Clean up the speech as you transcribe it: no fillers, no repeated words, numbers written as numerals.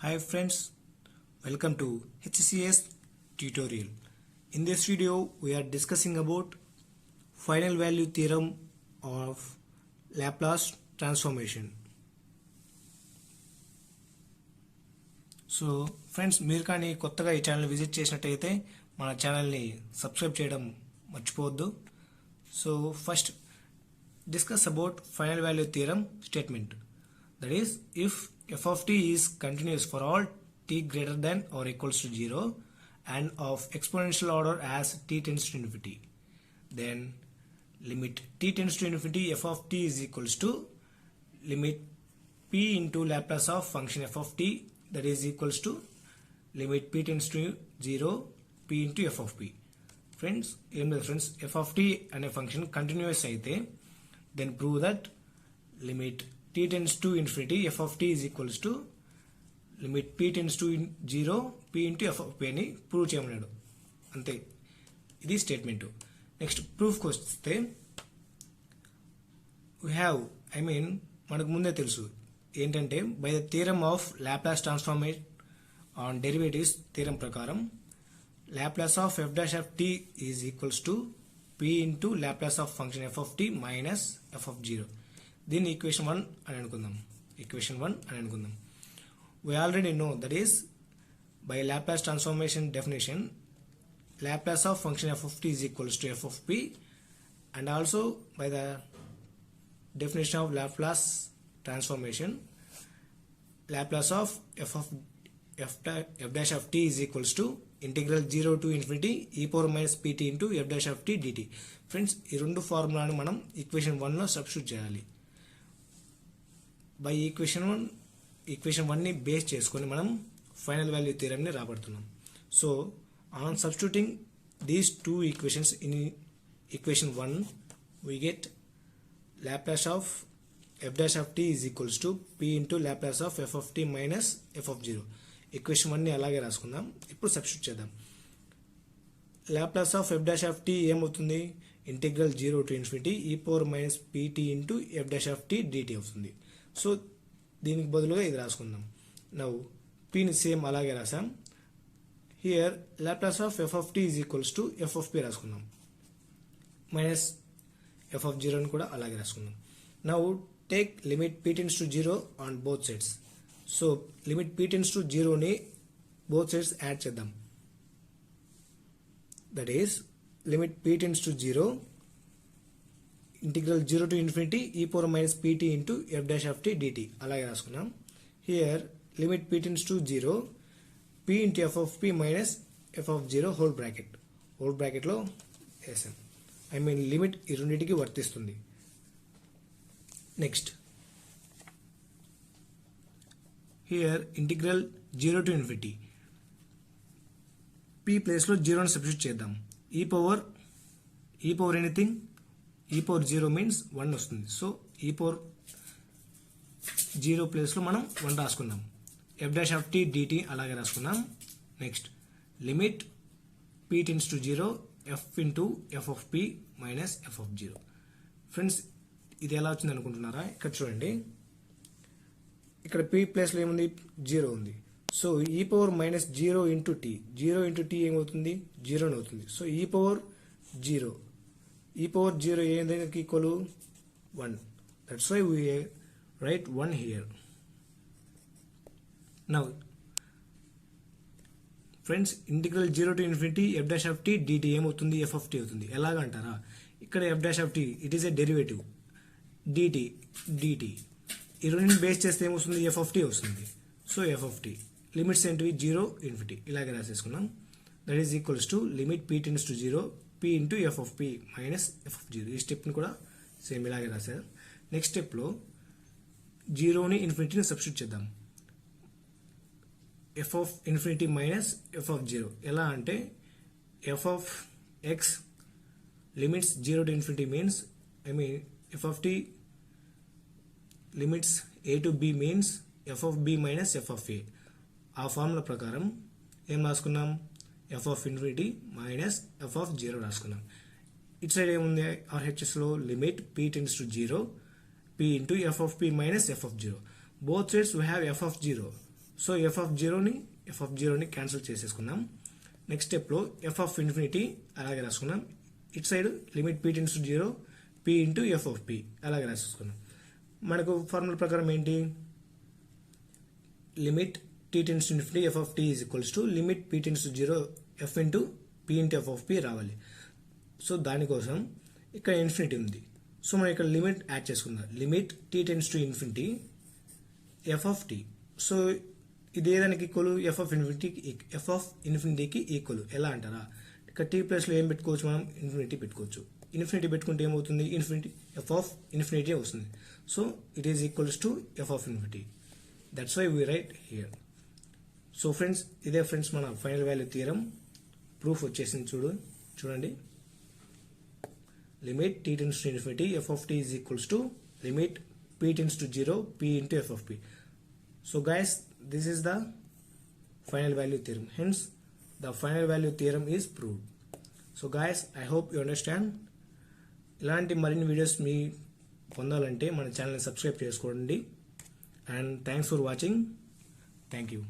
Hi friends, welcome to HCS tutorial. In this video, we are discussing about final value theorem of Laplace transformation. So friends మీరు కానీ కొత్తగా ఈ channel visit చేసినట్టయితే మన ఛానల్ని subscribe చేయడం మర్చిపోవద్దు. So first discuss about final value theorem statement. That is, if f of t is continuous for all t greater than or equals to 0 and of exponential order as t tends to infinity, then limit t tends to infinity f of t is equals to limit p into Laplace of function f of t, that is equals to limit p tends to 0 p into f of p. Friends, f of t అనే function continuous అయితే then prove that limit t tends to infinity f of t is equals to limit p tends to 0 p into f of p అని prove చేయమన్నాడు. అంతే, ఇది statement. Next ప్రూఫ్కి వస్తే మనకు ముందే తెలుసు ఏంటంటే by the theorem of Laplace transformation on derivatives theorem ప్రకారం Laplace of f dash of t is equals to p into Laplace of function f of t minus f of 0. దీన్ని equation 1 అని అనుకుందాం. We already know, that is, by Laplace transformation definition, Laplace of function f of t is equals to f of p, and also by the definition of Laplace transformation, Laplace of f dash of t is equals to integral 0 to infinity e power minus pt into f dash of t dt. Friends, ఈ రెండు ఫార్ములాను మనం equation 1లో substitute చేయాలి. By equation 1ని base చేసుకొని మనం final value థియరమ్ని రాబడుతున్నాం. So on substituting these two equations in equation 1 we get Laplace of f dash of t is equals to p into Laplace of f of t minus f of 0. Equation 1ని అలాగే రాసుకుందాం. ఇప్పుడు substitute చేద్దాం. Laplace of f dash of t ఏమవుతుంది? Integral 0 to infinity e power minus pt into f dash of t dt అవుతుంది. So దీనికి బదులుగా ఇది రాసుకుందాం. Now pని same అలాగే రాసాం. Here Laplace of f of t is equals to f of p రాసుకుందాం. Minus f of 0 ని కూడా అలాగే రాసుకుందాం. Now take limit p tends to 0 on both sides. So limit p tends to 0ని both sides add చేద్దాం. That is limit p tends to 0 integral 0 to infinity e power minus pt into f dash of t dt అలాగే రాసుకున్నాం. Here limit p tends to 0 p into f of p minus f of 0 whole బ్రాకెట్లో వేసాం. Limit ఈ రెండింటికి వర్తిస్తుంది. Next here integral 0 to infinity p ప్లేస్లో 0ని substitute చేద్దాం. ఈ పవర్ ఎనీథింగ్ ఈ పవర్ 0 మీన్స్ 1 వస్తుంది. సో ఈ పవర్ 0 ప్లేస్లో మనం 1 రాసుకున్నాం. f dash of t dt అలాగే రాసుకున్నాం. Next limit p tends to 0 f into f of p minus f of 0. Friends, ఇది ఎలా వచ్చింది అనుకుంటున్నారా? ఇక్కడ చూడండి, ఇక్కడ p ప్లేస్లో ఏముంది? 0 ఉంది. సో ఈ పవర్ మైనస్ 0 ఇంటూ టీ ఏమవుతుంది? 0 అవుతుంది. సో ఈ పవర్ 0 ఏందానికి equal 1. That's why we write 1 here. Now friends, integral 0 to infinity f dash of t dt ఏమవుతుంది? f of t అవుతుంది. ఎలాగంటారా? ఇక్కడ f dash of t it is a derivative. dt ఈ రెండింటిని base చేస్తే ఏమొస్తుంది? f of t వస్తుంది. So f of t limits ఏంటివి? 0 infinity ఇలాగే రాసేసుకున్నాం. That is equals to limit p tends to 0 p into f of p minus f of 0. ఈ stepney కూడా సేమ్ ఇలాగే రాశారు. నెక్స్ట్ స్టెప్లో 0ని ఇన్ఫినిటీని సబ్స్టిట్యూట్ చేద్దాం. f of infinity minus f of 0 ఎలా అంటే f of x limits 0 to infinity means f of t limits a to b means f of b minus f of a. ఆ formula ప్రకారం ఏం రాసుకున్నాం? f of infinity minus f of 0 రాసుకున్నాం. ఇటు side ఏముంది? RHSలో limit p tends to 0 p into f of p minus f of 0. Both sides we have f of 0. So F of జీరోని cancel చేసేసుకుందాం. Next స్టెప్లో F of infinity అలాగే రాసుకున్నాం. It side limit P tends to zero P into F of P అలాగే రాసేసుకున్నాం. మనకు formula ప్రకారం ఏంటి, limit tea tends to infinity F of tea is equals to limit P tends to zero F into P into F of P రావాలి. So దానికోసం ఇక్కడ infinity ఉంది. So మనం ఇక్కడ లిమిట్ యాడ్ చేసుకుందాం. Limit tea tends to infinity F of t. So ఇది ఏదానికి equal, f of ఇన్ఫినిటీకి ఈక్వల్. ఎలా అంటారా, ఇక్కడ టీ ప్లస్లో ఏం పెట్టుకోవచ్చు, మనం ఇన్ఫినిటీ పెట్టుకోవచ్చు. ఇన్ఫినిటీ పెట్టుకుంటే ఏమవుతుంది, ఇన్ఫినిటీ ఎఫ్ ఆఫ్ ఇన్ఫినిటీ వస్తుంది. So it is equals to f of infinity. That's why we write here. So friends, ఇదే ఫ్రెండ్స్ మన ఫైనల్ వాల్యూ థియరం ప్రూఫ్ వచ్చేసింది. చూడండి, limit tea tends to infinity F of tea is equals to limit P tends to zero P into F of p. So guys, this is the final value theorem. Hence, the final value theorem is proved. So guys, I hope you understand. ఇలాంటి మరిన్ని videos మీ పొందాలంటే మన ఛానల్ని subscribe చేసుకోండి. And thanks for watching. Thank you.